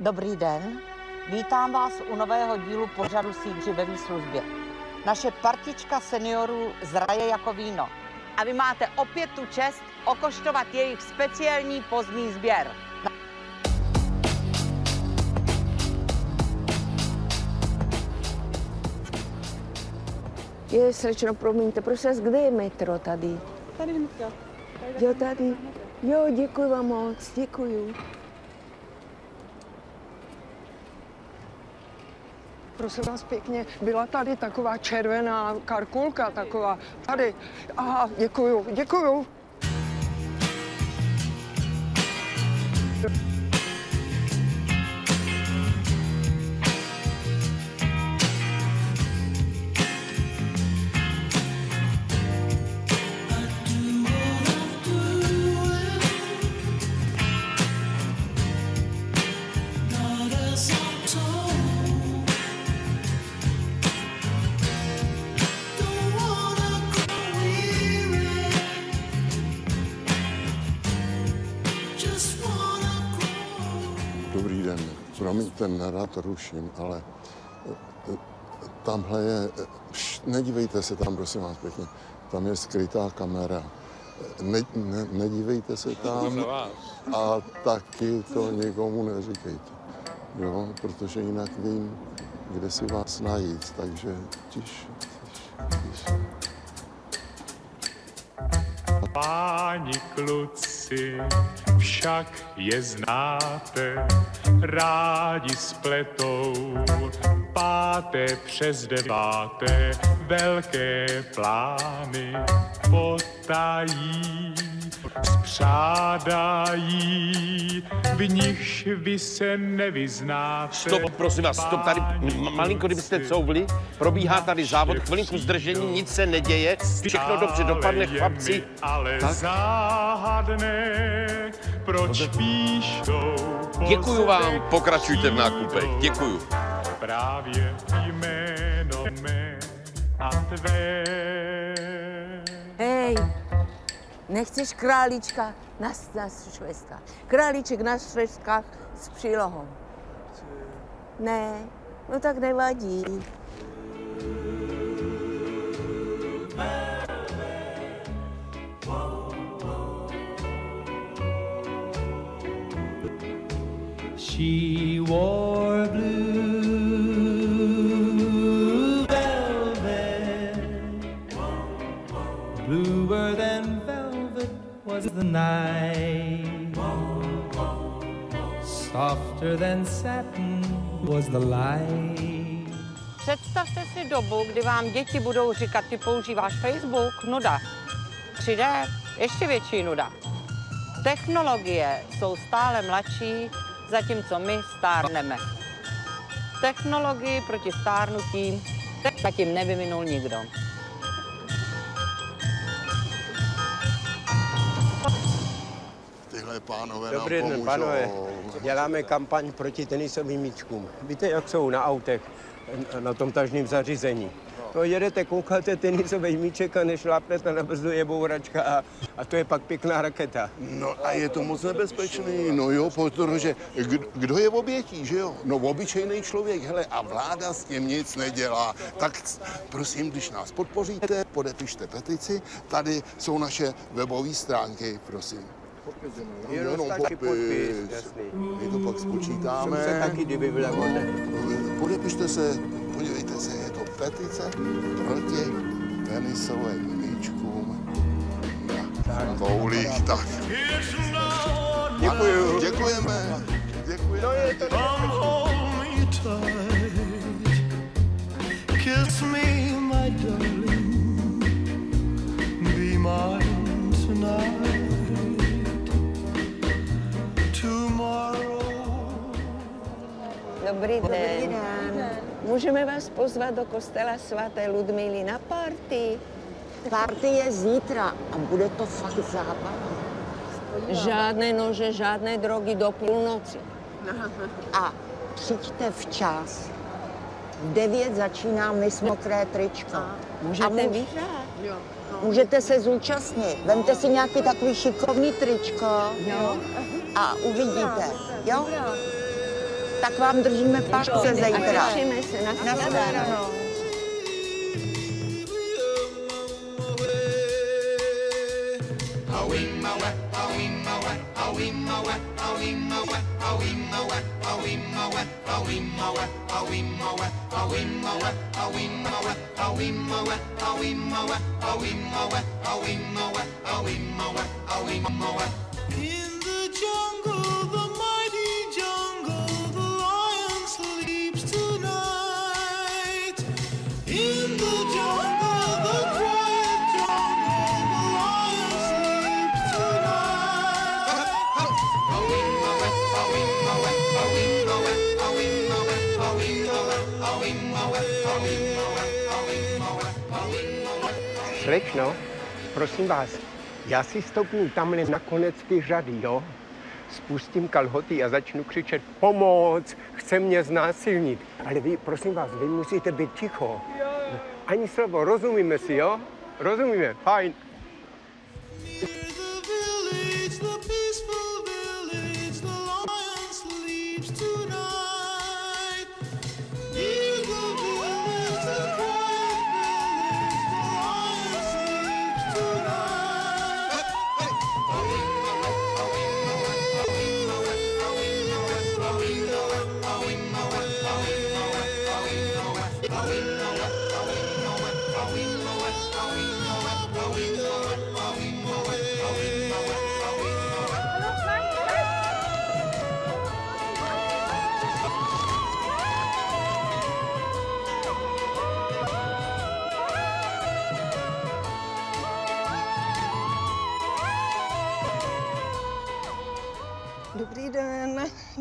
Dobrý den, vítám vás u nového dílu pořadu Sídři ve výslužbě. Naše partička seniorů zraje jako víno. A vy máte opět tu čest okoštovat jejich speciální pozdní sběr. Slečno, promiňte, prosím vás, kde je metro tady? Tady hnedka. Jo, tady. Jo, děkuji vám moc, děkuji. Prosím vás pěkně, byla tady taková červená karkulka, taková, tady. Aha, děkuju, děkuju. Dobrý den, promiňte, nerad ruším, ale tamhle je, nedívejte se tam, prosím vás pěkně, tam je skrytá kamera. Nedívejte se tam a taky to nikomu neříkejte, jo, protože jinak vím, kde si vás najít, takže tiš. Páni kluci, však je znáte, rádi spletou, páté přes deváté, velké plány potají, spřádají, v nichž vy se nevyznáte. Stop, prosím vás, stop tady, malinko, kdybyste couvli, probíhá tady závod, chvilinku zdržení, nic se neděje, všechno dobře dopadne, chlapci. Ale záhadné, proč píšou Děkuju vám, pokračujte v nákupech, děkuju. Právě jméno mé a tvé. Hej, nechceš králíčka na švestkách? Králíček na švestkách s přílohou. Ne, no tak nevadí. She wore blue velvet. Bluer than velvet was the night. Softer than satin was the light. Představte si dobu, kdy vám děti budou říkat, ty používáš Facebook, nuda. 3D, ještě větší nuda. Technologie jsou stále mladší, zatímco my stárneme. Technologii proti stárnutí zatím nevyvinul nikdo. Tyhle pánové Dobrý nám den, pomůžou. pánové. Děláme kampaň proti tenisovým míčkům. Víte, jak jsou na autech, na tom tažném zařízení? No, jedete, koukáte tenisový míček a nešlápnete na brzdu, je bouračka a to je pak pěkná raketa. No a je to moc nebezpečný, no jo, protože kdo je obětí, že jo? No obyčejný člověk, hele, a vláda s tím nic nedělá. Tak prosím, když nás podpoříte, podepište petici, tady jsou naše webové stránky, prosím. Jenom stačí podpis, jasný. My to pak spočítáme. Jsem se taky kdyby vlevo. Podepište se, podívejte se, je to petice proti tenisovým míčkům na koulích. Tak. Děkuju. Děkujeme. Děkujeme. No je to Kiss me, my darling, be mine tonight. Dobrý den. Můžeme vás pozvat do kostela svaté Ludmily na party? Party je zítra a bude to fakt zábava. Žádné nože, žádné drogy do půlnoci. A přijďte včas. V 9 začíná Miss Mokré tričko. Můžete vyhrát? Jo. Můžete se zúčastnit. Vemte si nějaký takový šikovný tričko Jo. a uvidíte. Jo? Tak vám držíme palce zítra. Těšíme se na shledanou. In the jungle, the mighty jungle, the lion sleeps tonight. In the jungle, the quiet jungle, the lion sleeps tonight. Slečno, prosím vás, já si stopnu tamhle na konec ty řady, jo? Spustím kalhoty a začnu křičet pomoc, chce mě znásilnit. Ale vy, prosím vás, vy musíte být ticho. Ani slovo, rozumíme si, jo? Rozumíme, fajn.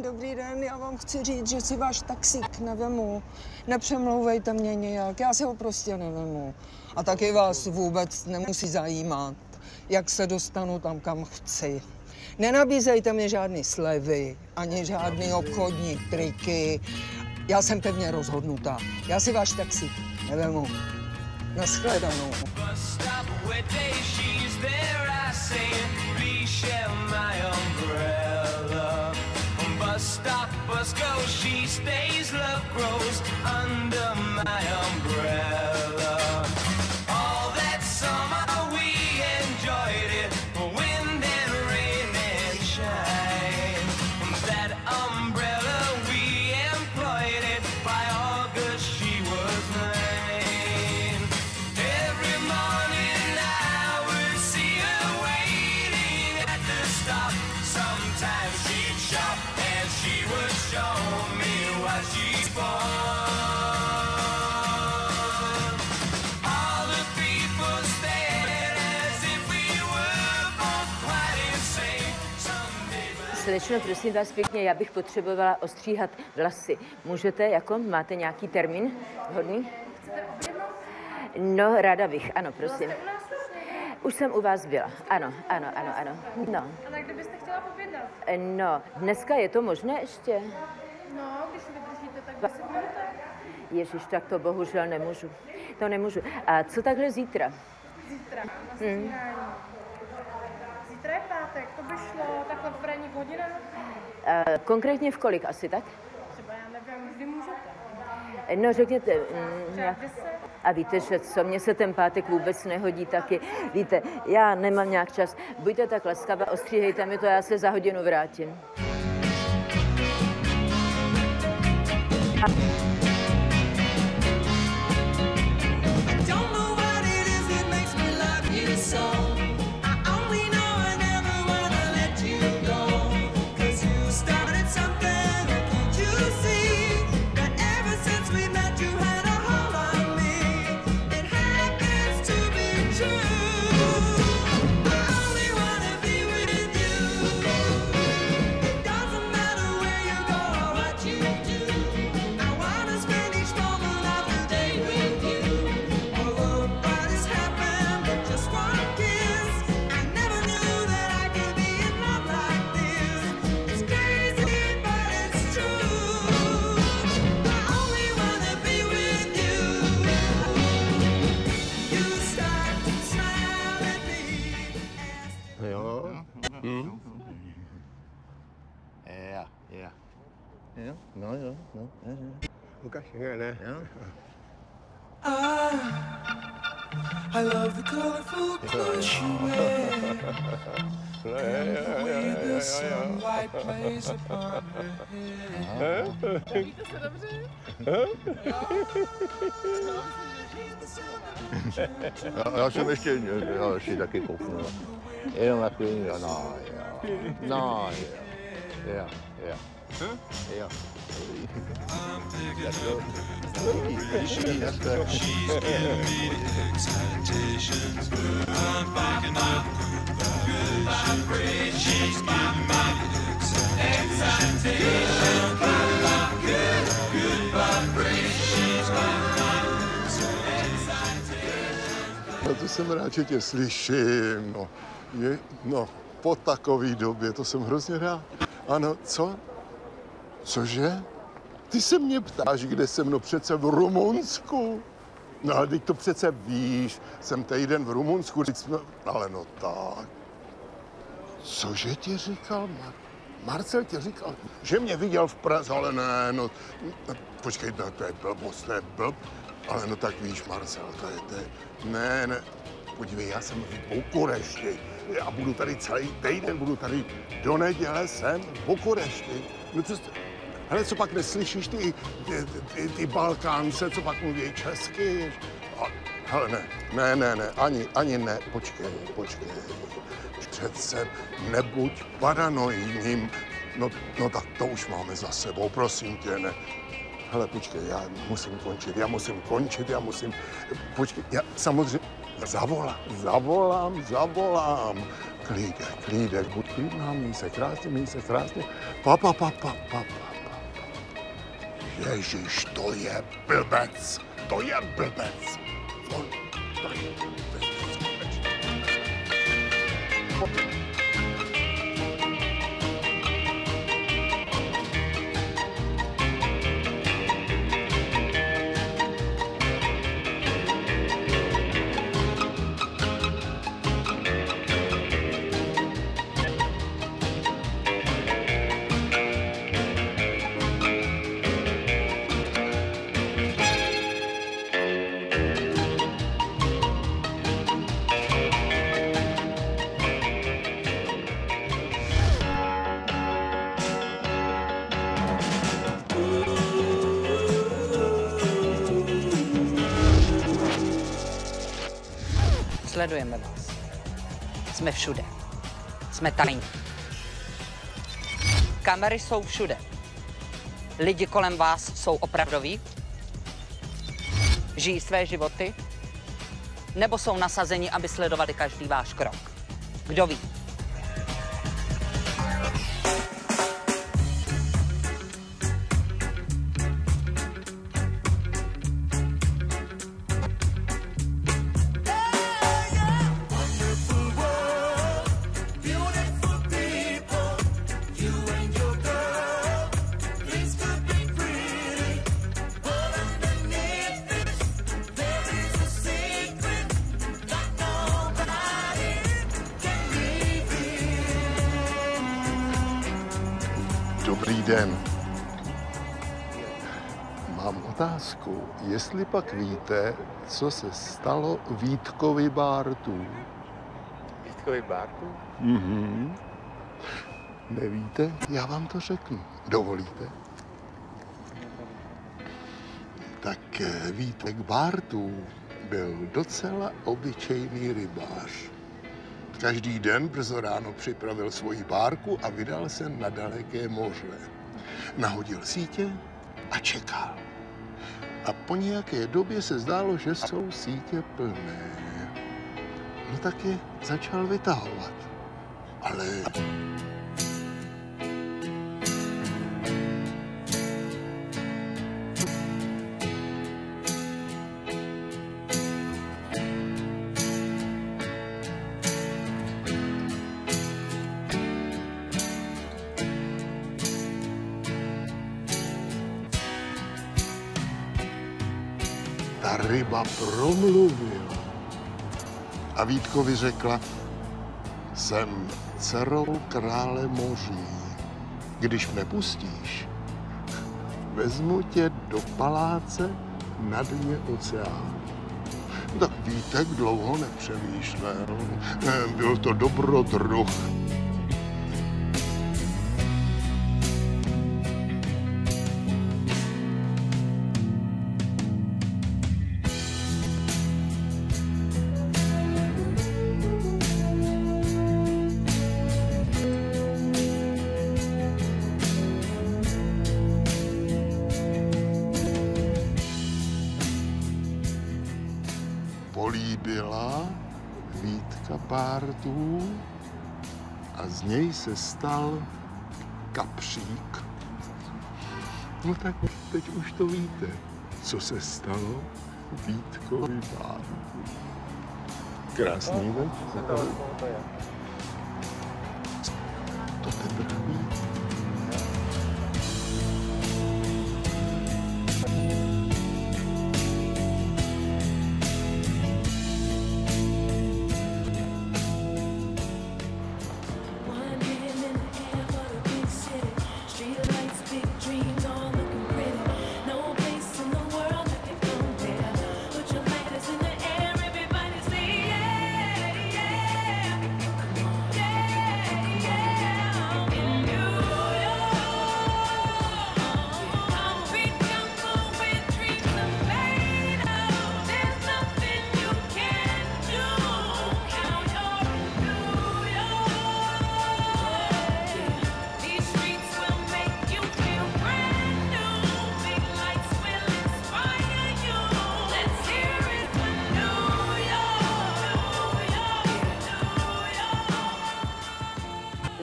Dobrý den, já vám chci říct, že si váš taxík nevemu. Nepřemlouvejte mě nějak, já si ho prostě nevemu. A taky vás vůbec nemusí zajímat, jak se dostanu tam, kam chci. Nenabízejte mi žádný slevy, ani žádný obchodní triky. Já jsem pevně rozhodnutá. Já si váš taxík nevemu. Nashledanou. Stop, bus go, she stays, love grows under my umbrella. All that summer we enjoyed it, wind and rain and shine. That umbrella we employed it, by August she was mine. Every morning I would see her waiting at the stop. Sometimes she'd shop and she would show me what she's for. All the people stared as if we were both quite insane. Someday. Slečno, prosím vás pěkně, já bych potřebovala ostříhat vlasy. Můžete, jako, máte nějaký termín vhodný? Chcete objednat? No, ráda bych, ano, prosím. Už jsem u vás byla, ano. No. A tak kdybyste chtěla objednat? No, dneska je to možné ještě? No, když si vydržíte, tak 10 minut. Ježiš, tak to bohužel nemůžu. To nemůžu. A co takhle zítra? Zítra, na stíhání. Zítra je pátek, to by šlo takhle v ranních hodinách? Konkrétně v kolik asi, tak? Třeba já nevím, kdy můžete. No, řekněte. Třeba 10? A víte, že co, mně se ten pátek vůbec nehodí taky. Víte, já nemám nějak čas. Buďte tak laskavá, ostříhejte mi to, já se za hodinu vrátím. I wanna Jo? No jo, no. Ukaž, ne? Jo? I love the colorful clothes you wear. And the way the sunlight plays upon her hair. Já jsem ještě taky kouknu. Jenom na chvíli, no, jo. No to jsem rád, že tě slyším, no, po takové době, to jsem hrozně rád. Ano, co? Cože? Ty se mě ptáš, kde jsem, no přece v Rumunsku. No ale teď to přece víš, jsem týden v Rumunsku, ale no tak. Cože ti říkal Marcel ti říkal, že mě viděl v Praze, ale ne, no, počkej, no, to je blbost, ale no tak víš, Marcel, to je, ne, podívej, já jsem v Bukurešti a budu tady celý týden, budu tady do neděle jsem v Bukurešti. No hele, co pak neslyšíš ty Balkánce, co pak mluví česky? Hele, ne, ani ne, počkej. Přece nebuď paranoidním. No tak to už máme za sebou, prosím tě, ne. Hele, počkej, já musím končit, počkej, já samozřejmě zavolám. Klídek, buď klidná, měj se krásně. Pa. Ježiš, to je blbec. On, to je Sledujeme vás. Jsme všude. Jsme tajní. Kamery jsou všude. Lidi kolem vás jsou opravdoví? Žijí své životy? Nebo jsou nasazeni, aby sledovali každý váš krok? Kdo ví? Dobrý den. Mám otázku. Jestli pak víte, co se stalo Vítkovi Bártu? Vítkovi Bártu? Mhm. Nevíte? Já vám to řeknu. Dovolíte? Tak Vítek Bártů byl docela obyčejný rybář. Každý den brzo ráno připravil svoji bárku a vydal se na daleké moře. Nahodil sítě a čekal. A po nějaké době se zdálo, že jsou sítě plné. No tak je začal vytahovat. Ale ta ryba promluvila a Vítkovi řekla, jsem dcerou krále moří. Když mne pustíš, vezmu tě do paláce na dně oceánu. Tak Vítek dlouho nepřemýšlel, byl to dobrodruh. Políbila Vítka pártů a z něj se stal kapřík. No tak teď už to víte, co se stalo Vítkovi pártů. Krásný večer. To teprve víte.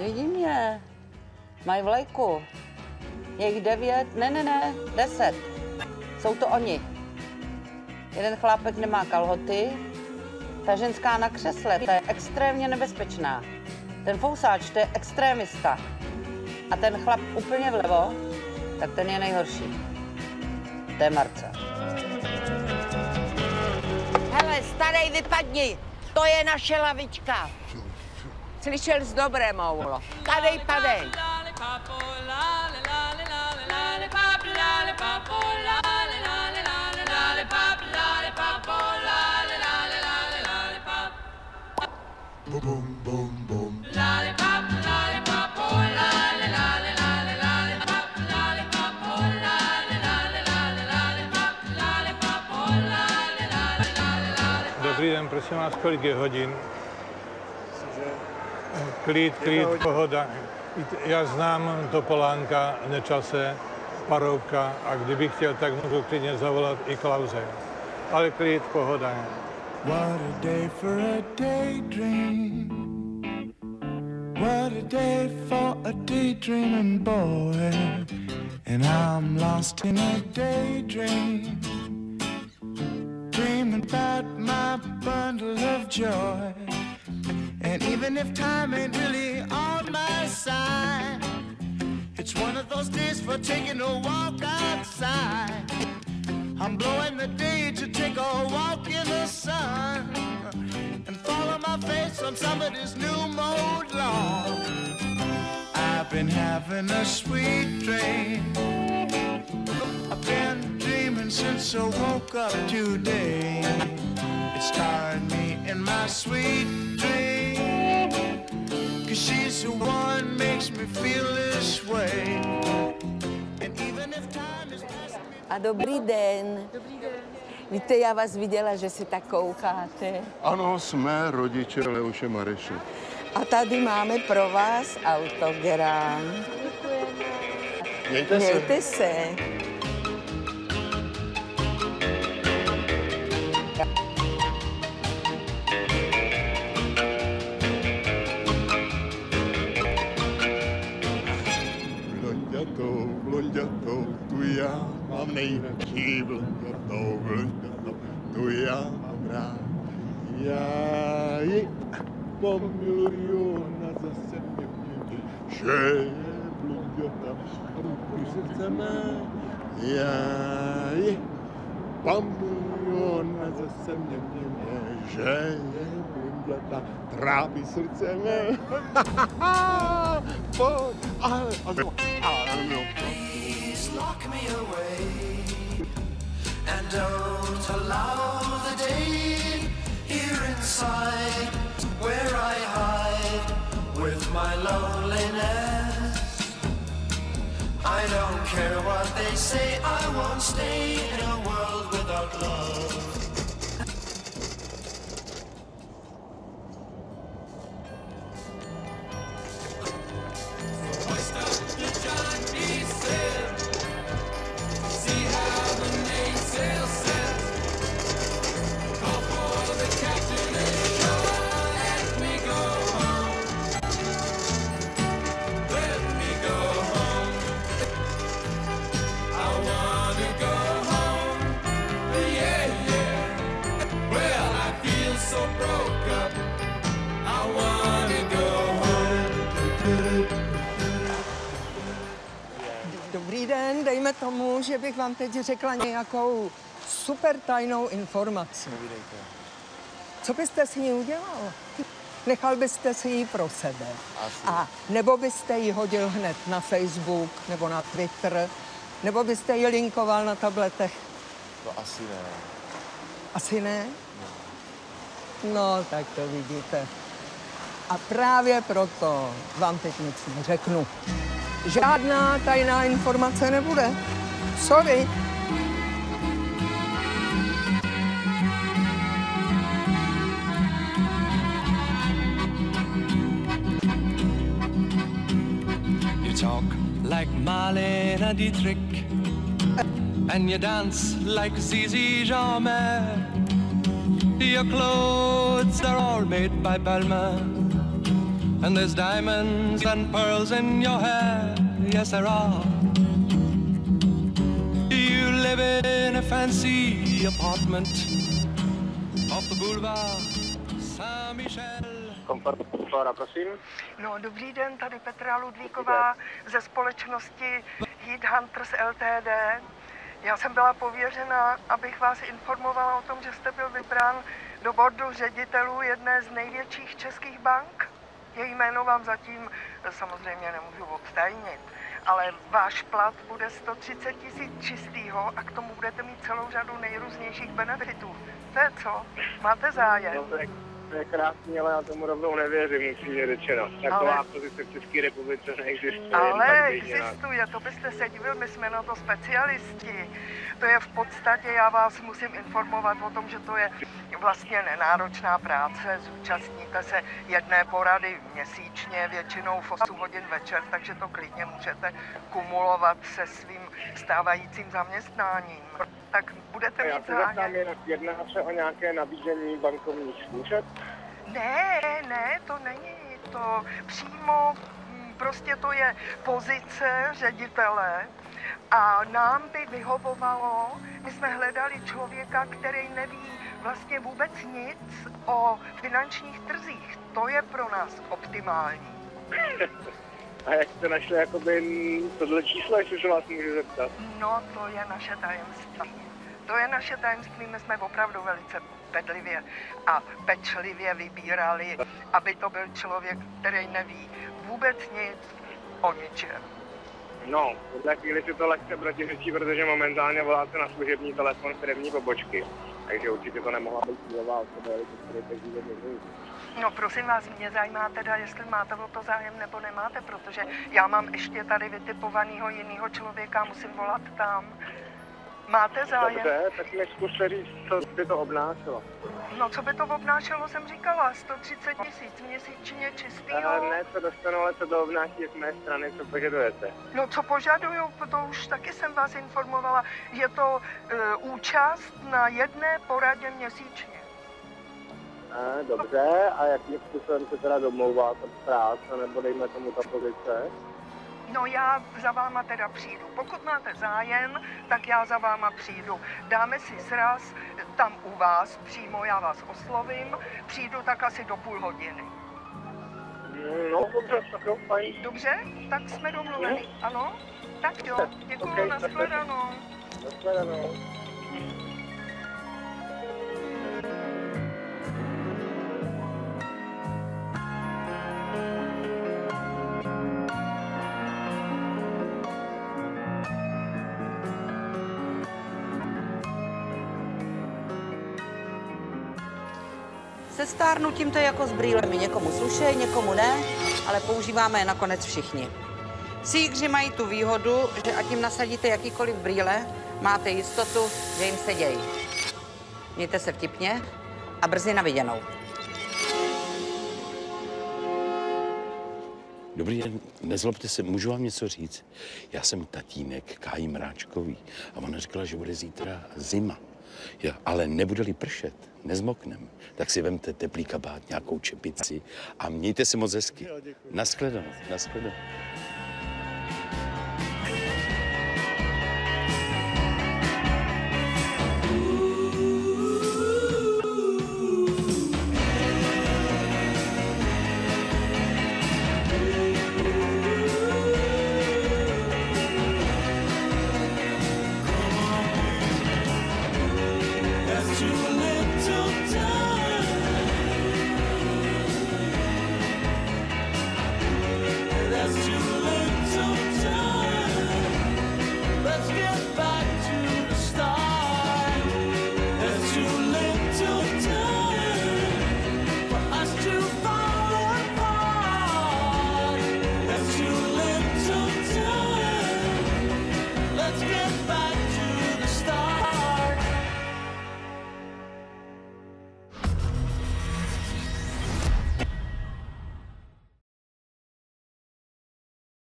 Vidím je. Mají vlajku. Je jich 9, ne, 10. Jsou to oni. Jeden chlápek nemá kalhoty, ta ženská na křesle, ta je extrémně nebezpečná. Ten fousáč, to je extrémista. A ten chlap úplně vlevo, tak ten je nejhorší. To je Marcel. Hele, starý, vypadni, to je naše lavička. Slyšel jsi dobré, Moulo. Padej, padej. Bum, bum, bum. Dobrý den, prosím vás, kolik je hodin? Klid, pohoda. Já znám Topolánka, Nečase, Paroubka a kdybych chtěl, tak můžu klidně zavolat i Klause. Ale klid, pohoda. What a day for a daydream. What a day for a daydreaming boy. And I'm lost in a daydream. Dreaming about my bundle of joy. And even if time ain't really on my side, it's one of those days for taking a walk outside. I'm blowing the day to take a walk in the sun and follow my face on somebody's new mode lawn. I've been having a sweet dream. I've been dreaming since I woke up today. It starred me in my sweet dream, 'cause she's the one makes me feel this way. And even if time is past me... A dobrý den. Dobrý den. Víte, já vás viděla, že si tak koukáte. Ano, jsme rodiče Leoše Mareše. A tady máme pro vás autogram. Mějte se. Mějte se. Blonďatou, tu já mám nejradši, blonďatou, tu já mám rád. Já ji pomiluju, ona zase mě mění, že je blonďata, ruku srdce mé. Já ji pomiluju, ona zase mě mění, že je blonďata, trápí srdce mé. Pojď, ale, lock me away and don't allow the day here inside where I hide with my loneliness. I don't care what they say, I won't stay in a world without love. Dobrý den, dejme tomu, že bych vám teď řekla nějakou super tajnou informaci. Co byste s ní udělal? Nechal byste si ji pro sebe. A nebo byste ji hodil hned na Facebook nebo na Twitter, nebo byste ji linkoval na tabletech? To asi ne. Asi ne? No, tak to vidíte. A právě proto vám teď nic neřeknu. Žádná tajná informace nebude. Sorry. You talk like Marlene Dietrich and you dance like Zizi Jeanmaire. Your clothes are all made by Balmain. And there's diamonds and pearls in your hair, yes there are. You live in a fancy apartment off the boulevard Saint-Michel. Komfortora, prosím. No, dobrý den, tady Petra Ludvíková ze společnosti Heat Hunters LTD. Já jsem byla pověřena, abych vás informovala o tom, že jste byl vybrán do bordu ředitelů jedné z největších českých bank. Její jméno vám zatím samozřejmě nemůžu obstajnit, ale váš plat bude 130 000 čistýho a k tomu budete mít celou řadu nejrůznějších benefitů. To je co? Máte zájem? No, to je krásný, ale já tomu rovnou nevěřím, musím řečeno. Taková pozice v České republice neexistuje. Ale existuje, to byste se divil, my jsme na to specialisti. To je v podstatě, já vás musím informovat o tom, že to je vlastně nenáročná práce. Zúčastníte se jedné porady měsíčně, většinou v 8 hodin večer, takže to klidně můžete kumulovat se svým stávajícím zaměstnáním. Tak budete mít zájem. Jedná se o nějaké nabízení bankovních služeb? Ne, to není to. Přímo prostě to je pozice ředitele a nám by vyhovovalo, my jsme hledali člověka, který neví vlastně vůbec nic o finančních trzích. To je pro nás optimální. A jak jste našli jakoby tohle číslo, jestli se vás můžu zeptat? No, to je naše tajemství. To je naše tajemství, my jsme opravdu velice bedlivě a pečlivě vybírali, aby to byl člověk, který neví vůbec nic o ničem. No, v tuhle chvíli si to lehce protiřečí, protože momentálně voláte na služební telefon firemní pobočky. Takže určitě to nemohla být cílová osoba, ale to je No prosím vás, mě zajímá teda, jestli máte o to zájem nebo nemáte, protože já mám ještě tady vytipovaného jiného člověka, musím volat tam. Máte zájem? Dobře, tak mi zkuste říct, co by to obnášelo. No, co by to obnášelo, jsem říkala, 130 000 měsíčně čistýho. Ne, co dostanu, ale co to obnáší z mé strany, co požadujete? No, co požaduju, to už taky jsem vás informovala. Je to účast na jedné poradě měsíčně. Dobře, a jakým způsobem se teda domlouvá ta práce, nebo dejme tomu ta pozice? No já za váma teda přijdu. Pokud máte zájem, tak já za váma přijdu. Dáme si sraz tam u vás, přímo já vás oslovím. Přijdu tak asi do půl hodiny. No, dobře, tak jo, fajn. Dobře, tak jsme domluveni, ano? Tak jo, děkuju, okay, nashledanou. Nashledanou. Se stárnutím to je jako s brýlemi. Někomu slušej, někomu ne, ale používáme je nakonec všichni. Sígři mají tu výhodu, že ať jim nasadíte jakýkoliv brýle, máte jistotu, že jim sedějí. Mějte se vtipně a brzy na viděnou. Dobrý den, nezlobte se, můžu vám něco říct? Já jsem tatínek Káji Mráčkový a ona říkala, že bude zítra zima. Ale nebude-li pršet, nezmoknem, tak si vemte teplý kabát, nějakou čepici a mějte se moc hezky. Naschledanou, naschledanou.